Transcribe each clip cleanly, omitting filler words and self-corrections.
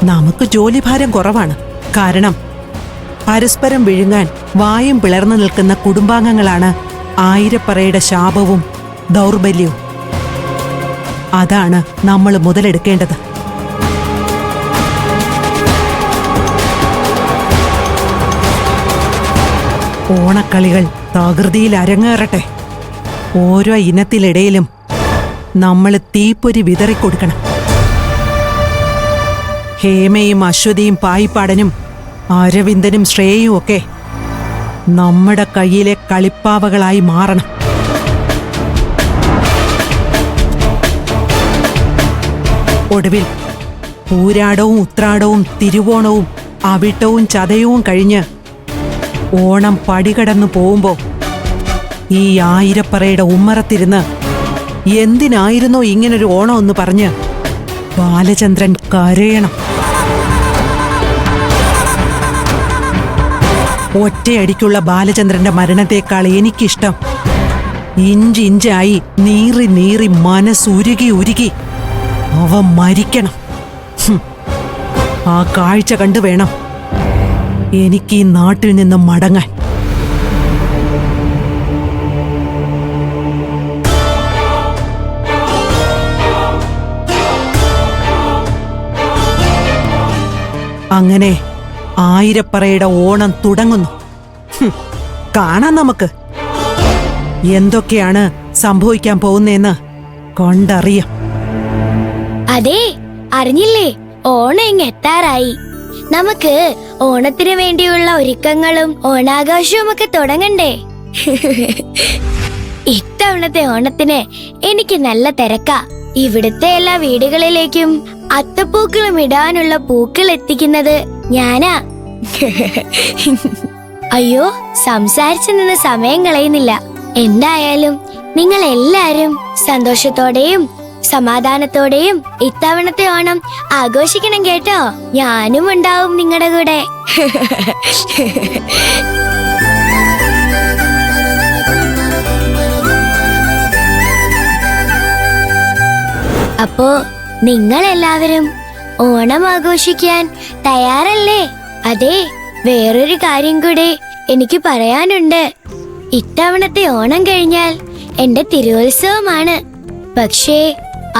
നമുക്ക് ജോലിഭാരം കുറവാണ്. കാരണം പരസ്പരം വിഴുങ്ങാൻ വായും പിളർന്നു നിൽക്കുന്ന കുടുംബാംഗങ്ങളാണ് ആയിരപ്പറയുടെ ശാപവും ദൗർബല്യവും. അതാണ് നമ്മൾ മുതലെടുക്കേണ്ടത്. ഓണക്കളികൾ തകൃതിയിൽ അരങ്ങേറട്ടെ. ഓരോ ഇനത്തിലിടയിലും നമ്മൾ തീപ്പൊരി വിതറിക്കൊടുക്കണം. ഹേമയും അശ്വതിയും പായിപ്പാടനും അരവിന്ദനും ശ്രേയയും ഒക്കെ നമ്മുടെ കയ്യിലെ കളിപ്പാവകളായി മാറണം. ഒടുവിൽ പൂരാടവും ഉത്രാടവും തിരുവോണവും അവിട്ടവും ചതയവും കഴിഞ്ഞ് ഓണം പടികടന്നു പോകുമ്പോ ഈ ആയിരപ്പറയുടെ ഉമ്മറത്തിരുന്ന് എന്തിനായിരുന്നോ ഇങ്ങനൊരു ഓണം എന്ന് പറഞ്ഞ് ബാലചന്ദ്രൻ കരയണം. ഒറ്റയടിക്കുള്ള ബാലചന്ദ്രന്റെ മരണത്തെക്കാൾ എനിക്കിഷ്ടം ഇഞ്ചിഞ്ചായി നീറി നീറി മനസ്സുരുകി ഉരുകി അവ മരിക്കണം. ആ കാഴ്ച കണ്ടു വേണം എനിക്ക് ഈ നാട്ടിൽ നിന്നും മടങ്ങാൻ. അങ്ങനെ ആയിരപ്പറയുടെ ഓണം തുടങ്ങുന്നു. കാണാം നമുക്ക് എന്തൊക്കെയാണ് സംഭവിക്കാൻ പോകുന്നതെന്ന് കണ്ടറിയാം. അതെ, അറിഞ്ഞില്ലേ, ഓണം ഇങ്ങ് എത്താറായി. നമുക്ക് ഓണത്തിന് വേണ്ടിയുള്ള ഒരുക്കങ്ങളും ഓണാഘോഷവും ഒക്കെ തുടങ്ങണ്ടേ? ഇത്തവണത്തെ ഓണത്തിന് എനിക്ക് നല്ല തിരക്കാ. ഇവിടുത്തെ എല്ലാ വീടുകളിലേക്കും അത്തപ്പൂക്കളും ഇടാനുള്ള പൂക്കൾ എത്തിക്കുന്നത് ഞാനാ. അയ്യോ, സംസാരിച്ചു നിന്ന് സമയം കളയുന്നില്ല. എന്തായാലും നിങ്ങൾ എല്ലാരും സന്തോഷത്തോടെയും സമാധാനത്തോടെയും ഇത്തവണത്തെ ഓണം ആഘോഷിക്കണം കേട്ടോ. ഞാനും ഉണ്ടാവും നിങ്ങളുടെ കൂടെ. അപ്പോ നിങ്ങളെല്ലാവരും ഓണം ആഘോഷിക്കാൻ തയ്യാറല്ലേ? അതെ, വേറൊരു കാര്യം കൂടെ എനിക്ക് പറയാനുണ്ട്. ഇത്തവണത്തെ ഓണം കഴിഞ്ഞാൽ എന്റെ തിരുവുത്സവമാണ്. പക്ഷേ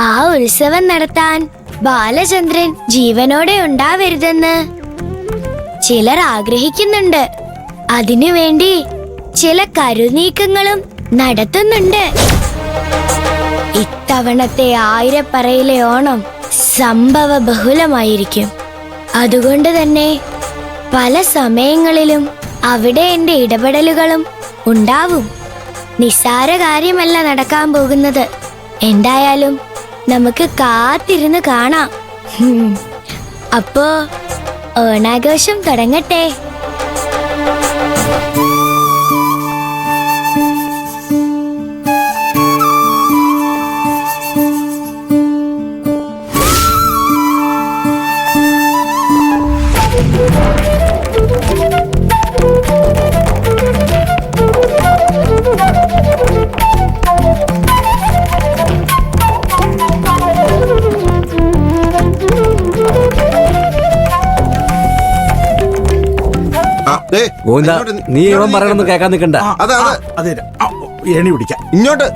ആ ഉത്സവം നടത്താൻ ബാലചന്ദ്രൻ ജീവനോടെ ഉണ്ടാവരുതെന്ന് ചിലർ ആഗ്രഹിക്കുന്നുണ്ട്. അതിനുവേണ്ടി ചില കരുനീക്കങ്ങളും നടത്തുന്നുണ്ട്. ഇത്തവണത്തെ ആയിരപ്പറയിലെ ഓണം സംഭവ ബഹുലമായിരിക്കും. അതുകൊണ്ട് തന്നെ പല സമയങ്ങളിലും അവിടെ എന്റെ ഇടപെടലുകളും ഉണ്ടാവും. നിസ്സാര കാര്യമല്ല നടക്കാൻ പോകുന്നത്. എന്തായാലും നമുക്ക് കാത്തിരുന്ന് കാണാം. അപ്പോ ഓണാഘോഷം തുടങ്ങട്ടെ. നീ ഇവൻ പറയണമെന്ന് കേൾക്കാൻ നിൽക്കണ്ട. എണി പിടിക്കാം ഇങ്ങോട്ട്.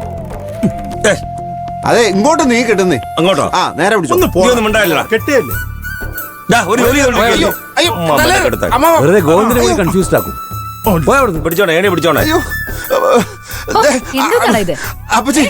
അതെ, ഇങ്ങോട്ട് നീ കിട്ടുന്നേ. അങ്ങോട്ടോ? ആ, നേരെ പിടിച്ചോ. കെട്ടിയല്ലേ? വെറുതെ ഗോവിന്ദനെ പോയി കൺഫ്യൂസ്ഡ് ആക്കും. പിടിച്ചോണേ, എണി പിടിച്ചോണേ. അപ്പച്ചി